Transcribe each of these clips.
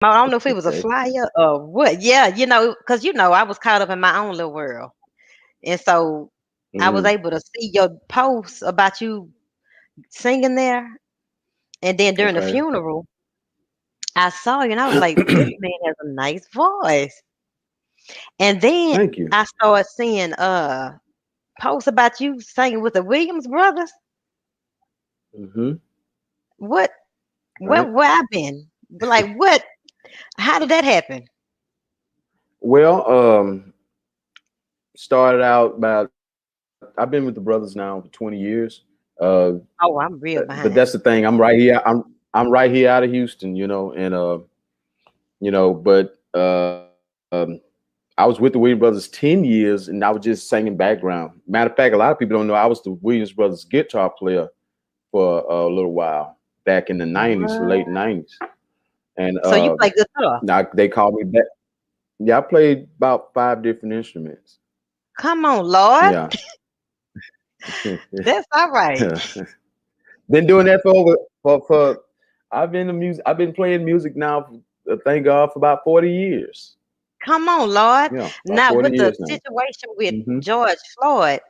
I don't know if it was a flyer or what. Yeah, because I was caught up in my own little world, and so I was Mm-hmm. able to see your posts about you singing there, and then during the Okay. funeral, I saw you, and I was like, "This man has a nice voice." And then Thank you. I started seeing posts about you singing with the Williams brothers. Mm-hmm. What? Right. Where I been? Like what? How did that happen? Well, started out about I've been with the brothers now for 20 years. Uh, Oh, I'm real but that's behind. the thing. I'm right here out of Houston, and but I was with the Williams Brothers 10 years, and I was just singing background. Matter of fact, a lot of people don't know I was the Williams Brothers guitar player for a little while back in the '90s, What? late '90s, and So you play guitar? now they called me back. Yeah, I played about 5 different instruments. Come on, Lord. Yeah. That's all right. Been doing that for over for I've been in music. I've been playing music now. Thank God for about 40 years. Come on, Lord. Yeah, about Now, 40 with the years now. situation with Hmm. George Floyd,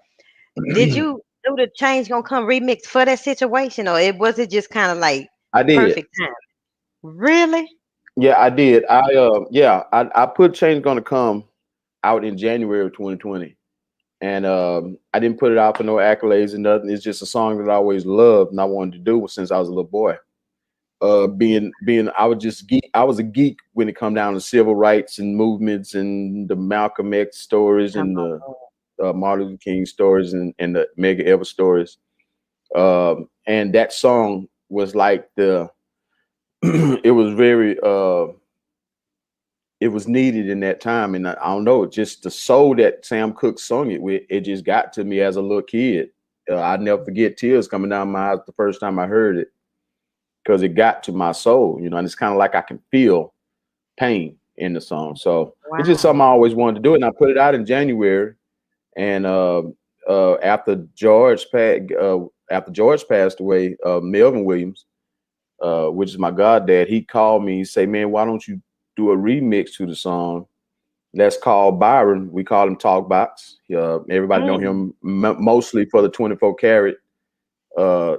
did you do the Change Gonna Come remix for that situation, or was it just kind of like I did. perfect time? Really? Yeah, I did. I put Change Gonna Come out in January of 2020, and I didn't put it out for no accolades and nothing. It's just a song that I always loved and I wanted to do since I was a little boy. Being I was a geek when it come down to civil rights and movements and the Malcolm X stories Come and on, the Lord. Martin Luther King stories and the Medgar Evers stories. And that song was like the it was very it was needed in that time. And I don't know, just the soul that Sam Cooke sung it with, it just got to me as a little kid. I'd never forget tears coming down my eyes the first time I heard it because it got to my soul, and it's kind of like I can feel pain in the song. So it's just something I Wow. always wanted to do. And I put it out in January. And after George passed away, Melvin Williams, which is my goddad, he called me. He say, "Man, why don't you do a remix to the song? Let's call Byron. We call him Talkbox. Everybody know Mm, him mostly for the 24 Karat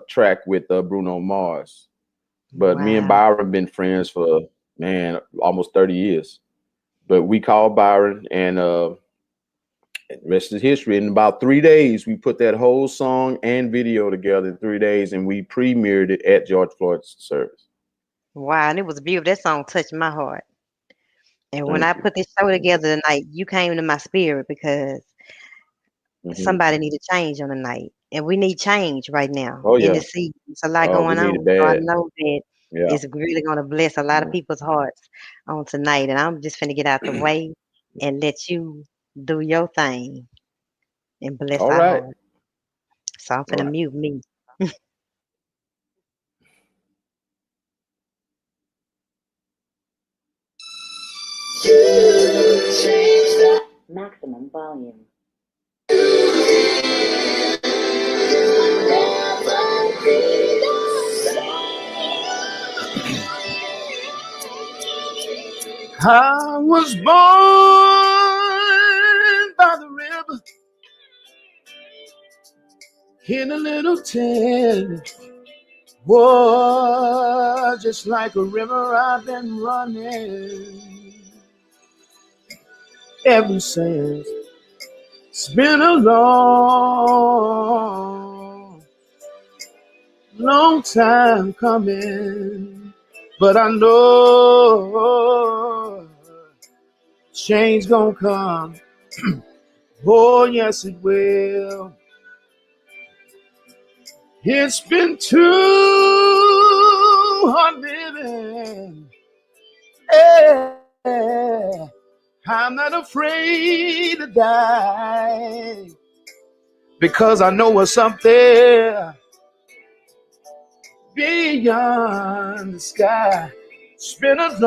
track with Bruno Mars. But me and wow. Byron been friends for man almost 30 years. But we called Byron and." Rest is history. In about 3 days, we put that whole song and video together in 3 days, and we premiered it at George Floyd's service. Wow. And it was beautiful. That song touched my heart. And when I Thank you. put this show together tonight, you came to my spirit because Hmm. somebody need a change on the night. And we need change right now Oh in the yeah. sea. It's a lot Oh, we going need on. it So I bad. know that Yeah. it's really gonna bless a lot of Yeah. people's hearts on tonight. And I'm just finna get out the way and let you do your thing and bless All our right. heart. So I'm All finna right. mute me. Maximum volume. I was born by the river in a little town. Whoa, just like a river I've been running ever since. It's been a long time coming, but I know change gonna come. Oh, yes, it will. It's been too hard living. Yeah. I'm not afraid to die because I know what's up there beyond the sky. It's been a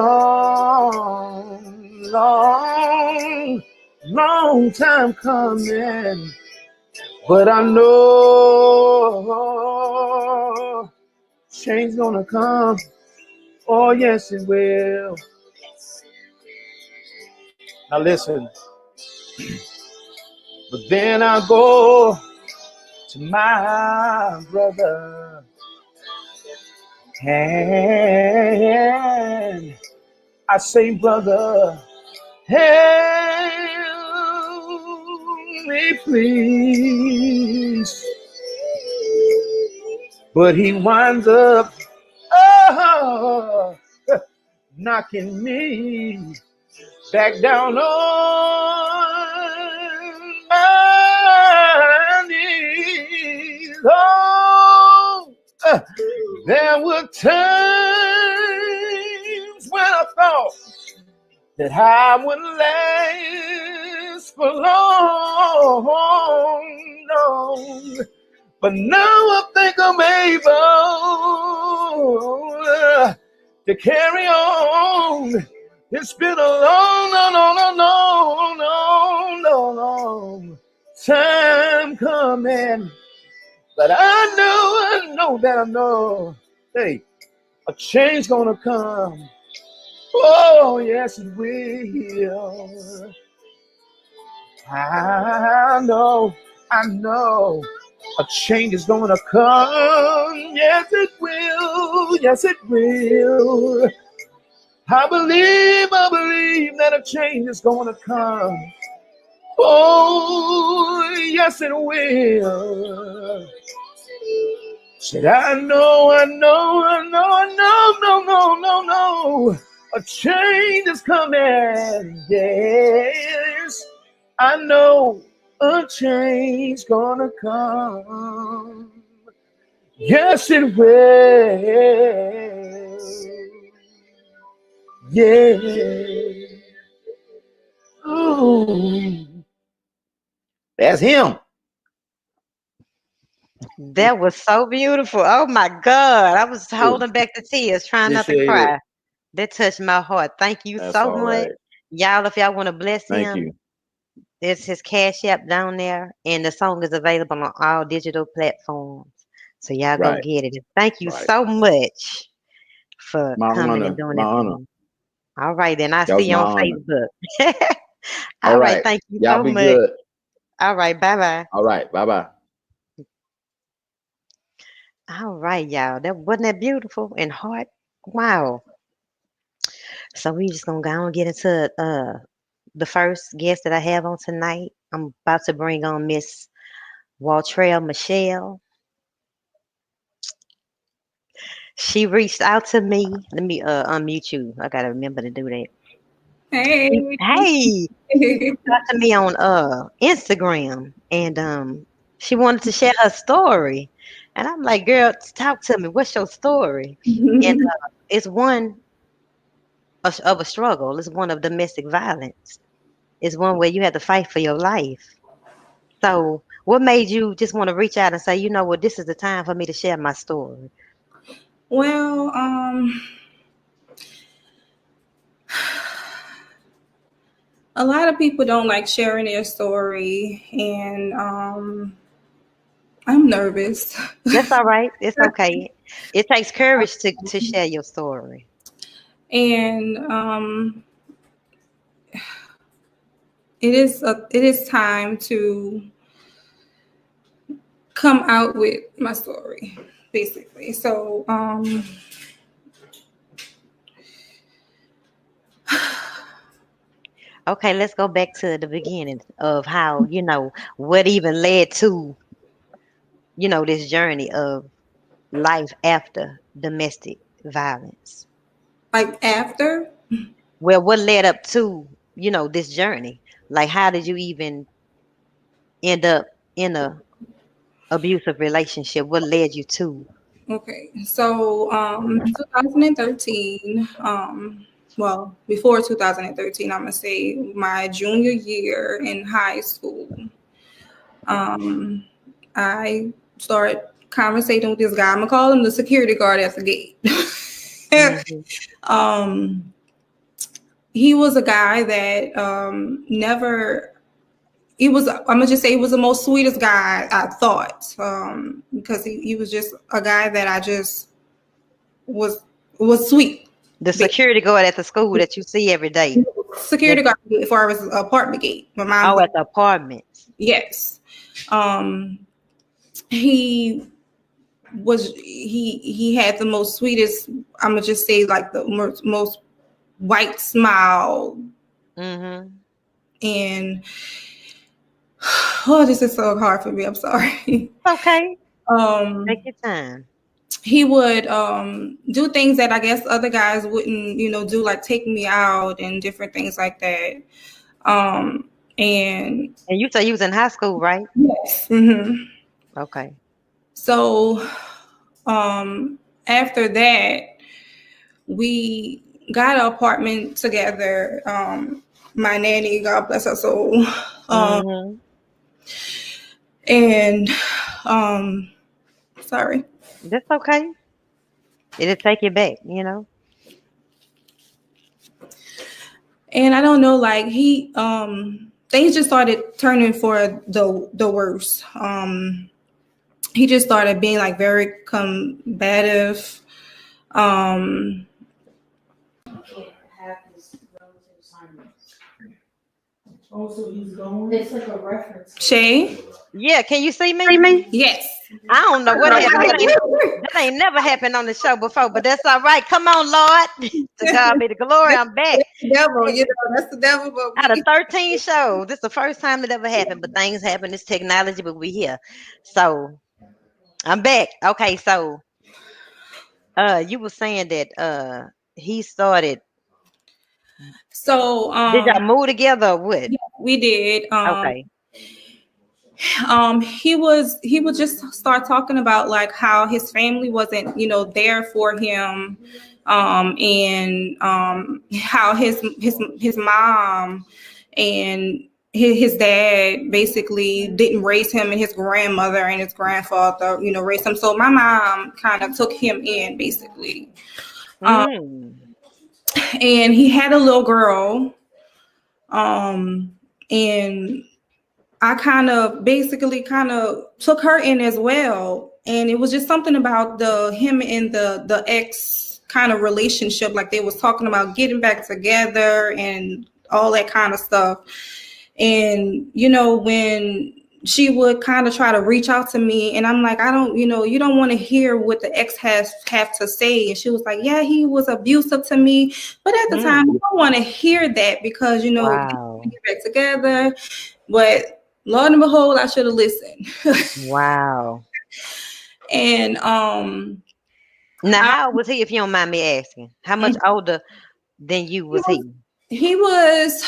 long time coming, but I know change gonna come. Oh, yes, it will. Now listen. But then I go to my brother and I say, brother, help me please. But he winds up knocking me back down on my knees. Oh, there were times when I thought that I would last for long, no. But now I think I'm able to carry on. It's been a long time coming. But I know, hey, a change gonna come. Oh, yes, it will. I know, a change is gonna come. Yes, it will. Yes, it will. I believe that a change is gonna come. Oh, yes, it will. Said I know. A change is coming. Yes, I know a change gonna come. Yes, it will. Yeah. Ooh. That's him. That was so beautiful. Oh my God. I was holding back the tears, trying not to Appreciate it. cry. That touched my heart. Thank you That's so all much. right. Y'all, if y'all want to bless Thank him, you. there's his Cash App down there, and the song is available on all digital platforms. So y'all go Right. get it. And thank you Right. so much for My coming and honor. doing My it for honor. me. All right, then I'll That see was you my on honor. Facebook. All All right, right. thank you Y'all so be much. good. All right, bye-bye. All right. Bye-bye. All right, y'all. That wasn't that beautiful and heart. Wow. So we just gonna go and get into the first guest that I have on tonight. I'm about to bring on Miss Waltrell Michelle. She reached out to me. Let me unmute you. I gotta remember to do that. Hey. Hey, she reached out to me on Instagram, and she wanted to share her story. And I'm like, girl, talk to me. What's your story? And it's one of a struggle. It's one of domestic violence. It's one where you had to fight for your life. So, what made you just want to reach out and say, you know what, this is the time for me to share my story? Well, a lot of people don't like sharing their story, and I'm nervous. That's all right. It's okay. It takes courage to share your story. And it is time to come out with my story, basically. So Okay, let's go back to the beginning of how, what even led to, this journey of life after domestic violence. like after. Well, what led up to, this journey? Like, how did you even end up in a abusive relationship? What led you to? Okay, so 2013, well, before 2013, I'm gonna say my junior year in high school, I started conversating with this guy. I'm gonna call him the security guard at the gate. Mm-hmm. He was a guy that never. He was. I'm gonna just say he was the most sweetest guy I thought, because he was just a guy that I just was sweet. The security guard at the school that you see every day. Security guard as far as apartment gate. My mom. Oh, at the apartments. Yes. He had the most sweetest, I'm gonna just say like the most white smile. Mm-hmm. And oh, this is so hard for me. I'm sorry. Okay. Take your time. He would do things that I guess other guys wouldn't, do, like take me out and different things like that. And you say you was in high school, right? Yes. Mm-hmm. Okay. So after that, we got an apartment together. My nanny, God bless her soul. And sorry. That's okay. It'll take you back, And I don't know, like things just started turning for the worst. He just started being like very combative. Also, he's going. It's like a reference. Shei? Yeah, can you see me? Yes. I don't know what happened. That ain't never happened on the show before, but that's all right. Come on, Lord. To God be the glory. I'm back. That's the devil, that's the devil. But out of 13 shows, this is the first time that ever happened, but things happen. It's technology, but we here. So I'm back. Okay, so you were saying that he started. So did y'all move together or what? Yeah, we did. Okay. He would just start talking about like how his family wasn't, there for him, and how his mom and his dad basically didn't raise him, and his grandmother and his grandfather, raised him. So my mom kind of took him in basically. And he had a little girl, and I kind of took her in as well. And it was just something about him and the ex kind of relationship. Like they was talking about getting back together and all that kind of stuff. And, when she would kind of try to reach out to me, and I'm like, I don't, you don't want to hear what the ex have to say. And she was like, yeah, he was abusive to me. But at the time, I don't want to hear that because, wow. we get back together. But Lord and behold, I should have listened. Wow. And now how old was he, if you don't mind me asking? How much older than you was he? He was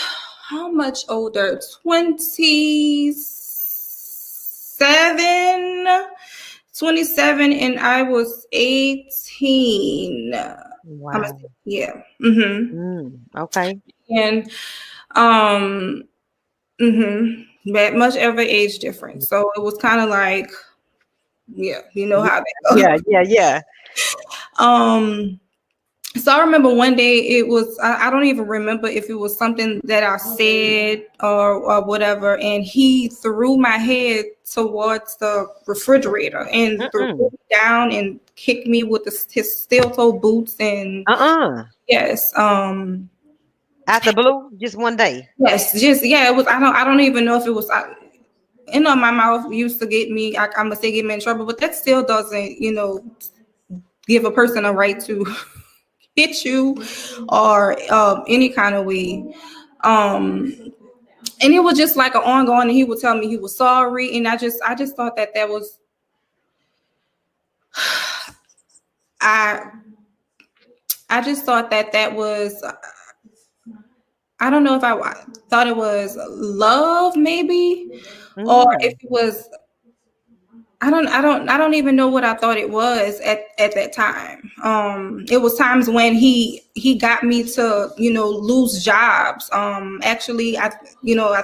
how much older? 27, and I was 18. Wow. Yeah. Okay. And that much of an age difference. So it was kind of like, yeah, how that goes. Yeah. So I remember one day it was, I don't even remember if it was something that I said or whatever, and he threw my head towards the refrigerator and threw me down and kicked me with his steel-toe boots and yes. Out the blue, just one day. Yes, it was. I don't even know if it was. My mouth used to get me. I'm gonna say get me in trouble, but that still doesn't, give a person a right to hit you or any kind of way. And it was just like an ongoing. And he would tell me he was sorry, and I just thought that was. I just thought that was. I don't know if I thought it was love, maybe, or if it was. I don't even know what I thought it was at that time. It was times when he got me to, lose jobs. Actually, I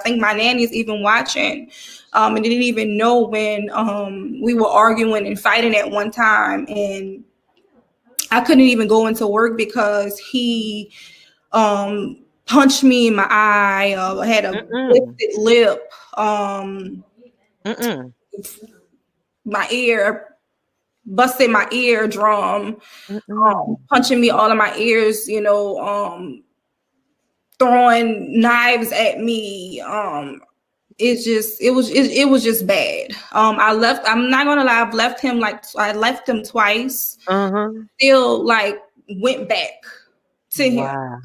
think my nanny's even watching, and didn't even know when we were arguing and fighting at one time, and I couldn't even go into work because he punched me in my eye. Had a lifted lip. My ear busting my eardrum, punching me all in my ears, you know, throwing knives at me. It was just bad. I'm not gonna lie, I left him twice. Still like went back to him.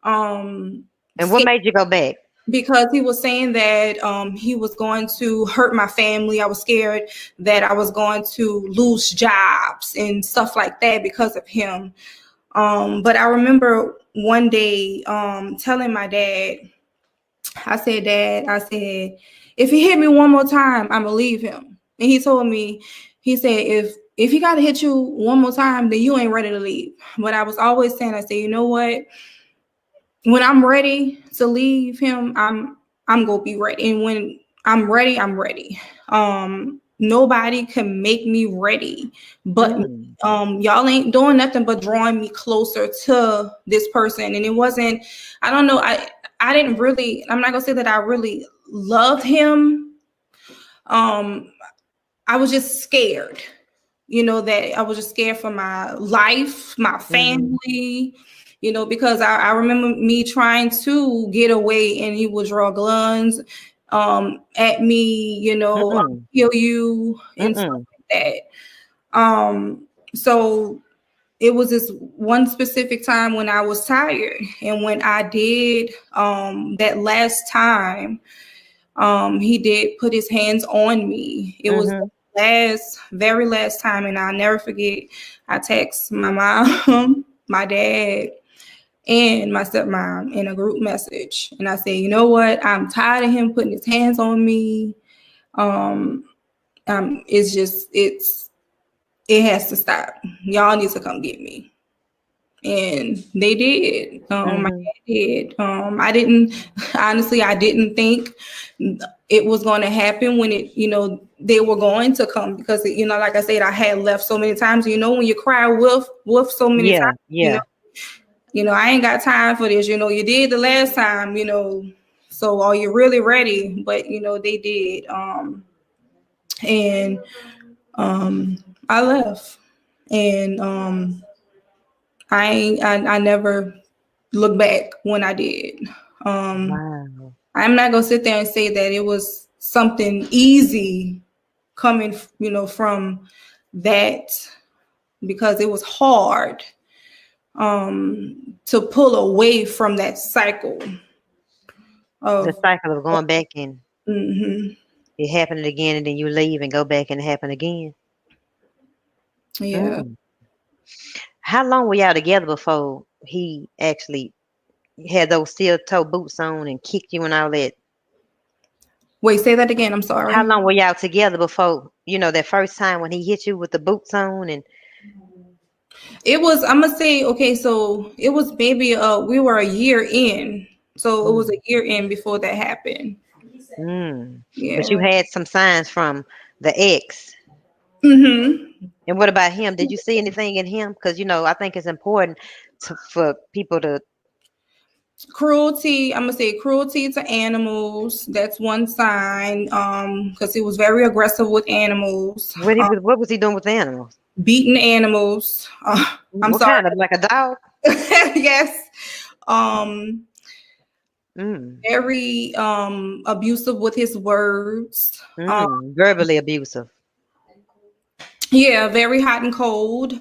And what made you go back? Because he was saying that he was going to hurt my family. I was scared that I was going to lose jobs and stuff like that because of him. But I remember one day telling my dad, I said, Dad, if he hit me one more time, I'm gonna leave him. And he told me, he said, if he gotta hit you one more time, then you ain't ready to leave. But I was always saying, I said, you know what? When I'm ready to leave him, I'm gonna be ready. And when I'm ready, I'm ready. Nobody can make me ready, but y'all ain't doing nothing but drawing me closer to this person. And it wasn't, I don't know, I didn't really, I'm not gonna say that I really loved him. I was just scared, you know, that I was just scared for my life, my family, you know, because I remember me trying to get away and he would draw guns at me, you know, kill you and stuff like that. So it was this one specific time when I was tired, and when I did that last time, he did put his hands on me. It was the very last time, and I'll never forget. I text my mom, my dad, and my stepmom in a group message, and I said, you know what? I'm tired of him putting his hands on me. It has to stop. Y'all need to come get me. And they did. My dad did. I didn't think it was going to happen when they were going to come, because, like I said, I had left so many times. When you cry wolf so many times, I ain't got time for this. You did the last time, so are you really ready? But, they did. I left, and I never looked back when I did. Wow. I'm not gonna sit there and say that it was something easy coming, from that, because it was hard to pull away from that cycle. The cycle of going back and it happened again, and then you leave and go back and it happened again. Yeah. How long were y'all together before he actually had those steel-toe boots on and kicked you and all that? Wait, say that again. I'm sorry. How long were y'all together before, that first time when he hit you with the boots on? And it was, I'm gonna say, okay, so it was maybe we were a year in. So it was a year in before that happened. Yeah. But you had some signs from the ex. And what about him? Did you see anything in him? Because, I think it's important for people to... Cruelty, I'm going to say cruelty to animals. That's one sign, because he was very aggressive with animals. What was he doing with the animals? Beating animals. What kind of, like a dog? Yes. Very abusive with his words. Verbally abusive. Yeah, very hot and cold.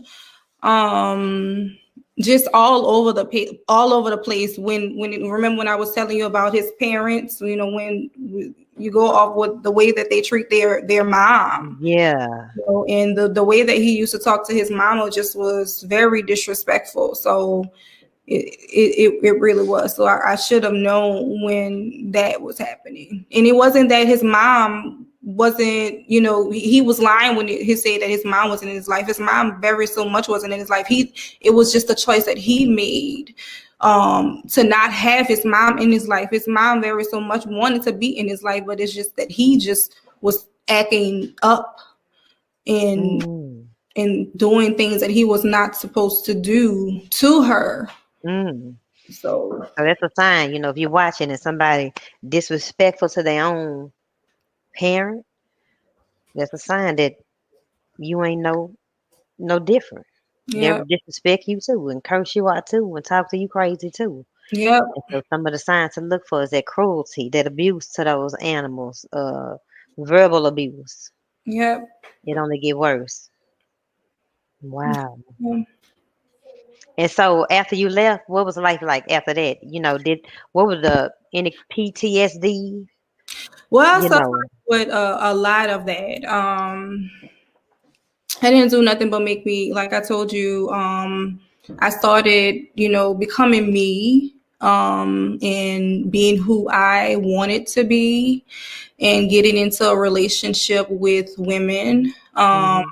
Just all over the place. Remember when I was telling you about his parents? When you go off with the way that they treat their mom. Yeah. And the way that he used to talk to his mama just was very disrespectful. So it really was. So I should have known when that was happening. And it wasn't that his mom wasn't, he was lying when he said that his mom wasn't in his life. His mom very so much wasn't in his life. It was just a choice that he made to not have his mom in his life. His mom very so much wanted to be in his life, but it's just that he just was acting up and doing things that he was not supposed to do to her. So that's a sign, if you're watching and somebody disrespectful to their own parent, that's a sign that you ain't no no different. They Yep. would disrespect you too, and curse you out too, and talk to you crazy too. Yep. And so some of the signs to look for is that cruelty, that abuse to those animals, verbal abuse. Yep. It only get worse. Wow. Yeah. And so after you left, what was life like after that? What was the any PTSD? Well, I You suffered know. with a lot of that. I didn't do nothing but make me, like I told you, I started, becoming me, and being who I wanted to be, and getting into a relationship with women. Mhm.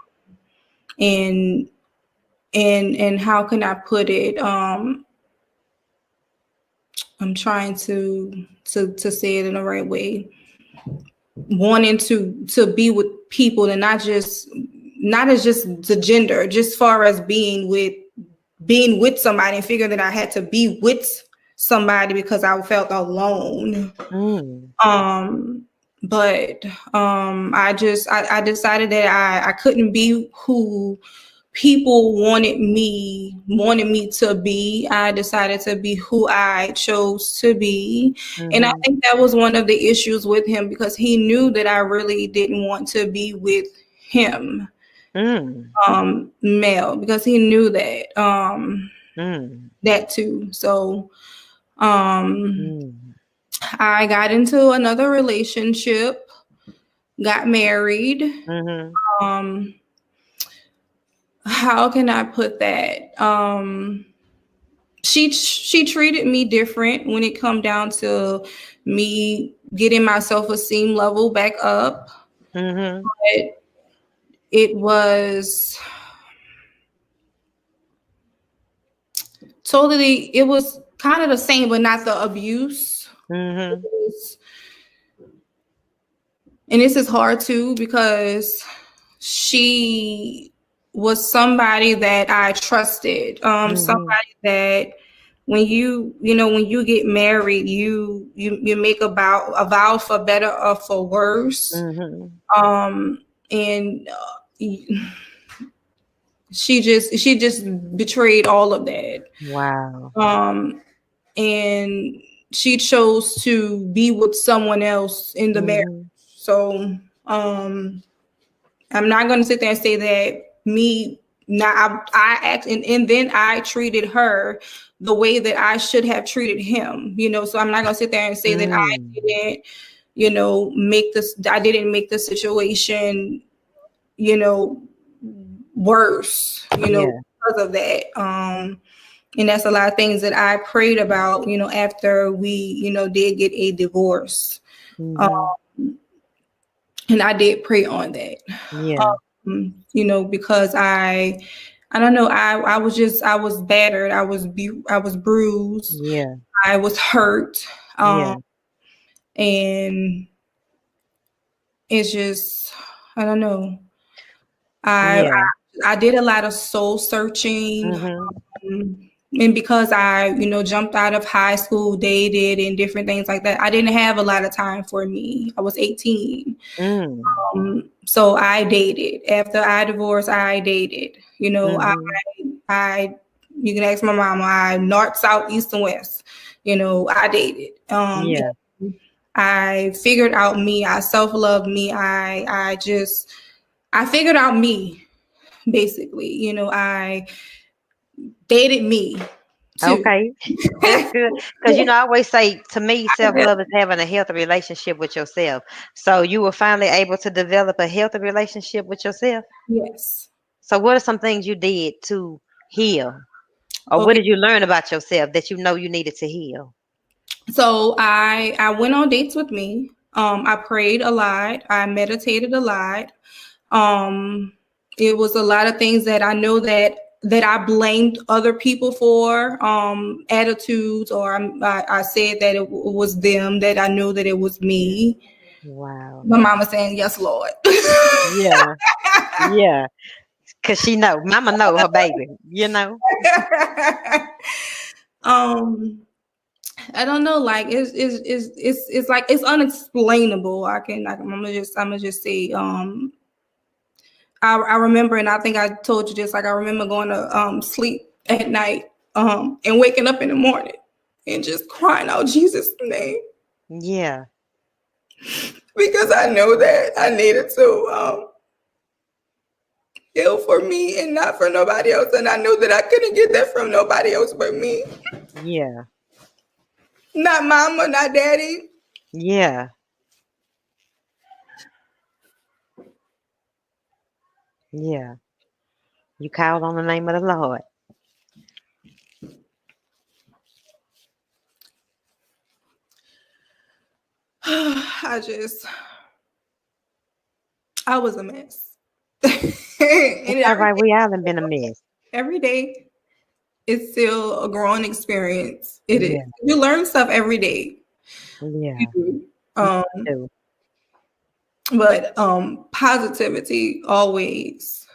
And how can I put it? I'm trying to say it in the right way. Wanting to be with people, and not as just the gender, just far as being with somebody, and figuring that I had to be with somebody because I felt alone. Mm. But I decided that I couldn't be who people wanted me to be. I decided to be who I chose to be. And I Mhm. think that was one of the issues with him, because he knew that I really didn't want to be with him, Mm. male, because he knew that Mm. that too. So um Mm. I got into another relationship, got married. Mhm. um how can I put that? She treated me different when it come down to me getting my self-esteem level back up. Mhm. But it was it was kind of the same, but not the abuse. Mhm. And this is hard too, because she was somebody that I trusted. Mhm. Somebody that when when you get married, you make a vow for better or for worse. Mhm. And she just betrayed all of that. Wow. And she chose to be with someone else in the marriage. Mhm. So I'm not going to sit there and say that me now I act and then I treated her the way that I should have treated him, so I'm not going to sit there and say that I Mm. didn't, I didn't make the situation, worse, Yeah. because of that. And that's a lot of things that I prayed about, after we, did get a divorce. Mhm. And I did pray on that. Yeah. Because I don't know, I was battered, I was bruised, Yeah. I was hurt, Yeah. and it's just, I don't know. I Yeah. I did a lot of soul searching. Mhm. And because I, jumped out of high school, dated, and different things like that, I didn't have a lot of time for me. I was 18. Mm. So I dated. After I divorced, I dated. Mhm. I you can ask my mama, I north, south, east, and west. I dated. Yeah. I figured out me. I self-love me. I figured out me, basically. I dated me too. Okay. That's good. Because I always say, to me, self-love is having a healthy relationship with yourself. So you were finally able to develop a healthy relationship with yourself. Yes. So what are some things you did to heal? Or what Okay. did you learn about yourself that you needed to heal? So I went on dates with me. I prayed a lot. I meditated a lot. Um, it was a lot of things that I know that I blamed other people for, attitudes, or I said that it was them, that I knew that it was me. Wow. My mama saying, "Yes, Lord." Yeah. Yeah. Because mama know her baby. um, I don't know, like it's like it's unexplainable. I'm gonna just say, I remember, and I think I told you this, like I remember going to sleep at night and waking up in the morning and just crying out Jesus' name. Yeah. Because I know that I needed to heal for me and not for nobody else. And I know that I couldn't get that from nobody else but me. Yeah. Not mama, not daddy. Yeah. Yeah. You called on the name of the Lord. I was a mess. It's all right. We all have been a mess. Every day it's still a growing experience. It is. Yeah. You learn stuff every day. Yeah. You do. But positivity always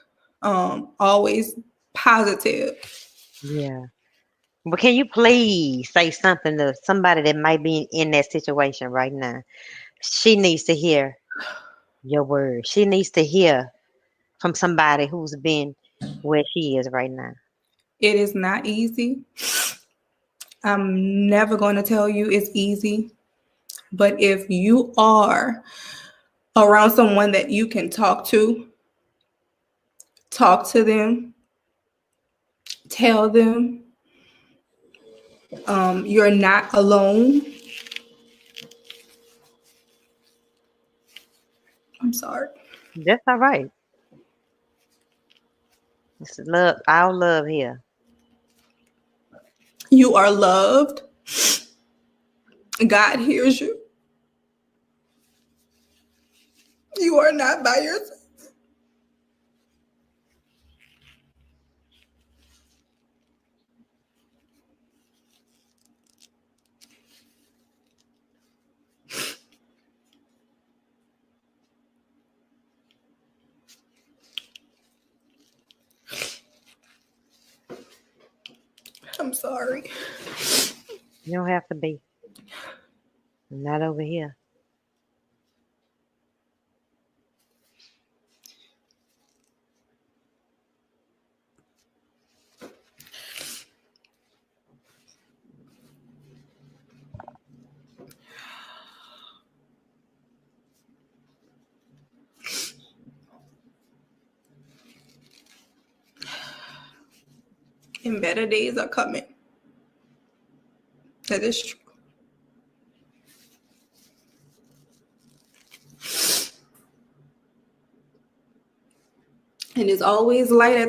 positive. Yeah. But can you please say something to somebody that might be in that situation right now? She needs to hear your word. She needs to hear from somebody who's been where she is right now. It is not easy. I'm never going to tell you it's easy. But if you are around someone that you can talk to them, tell them you're not alone. I'm sorry. That's all right. It's love, our love here. You are loved. God hears you. You are not by yourself. I'm sorry. You don't have to be. Not over here. And better days are coming. That is true. And it's always light at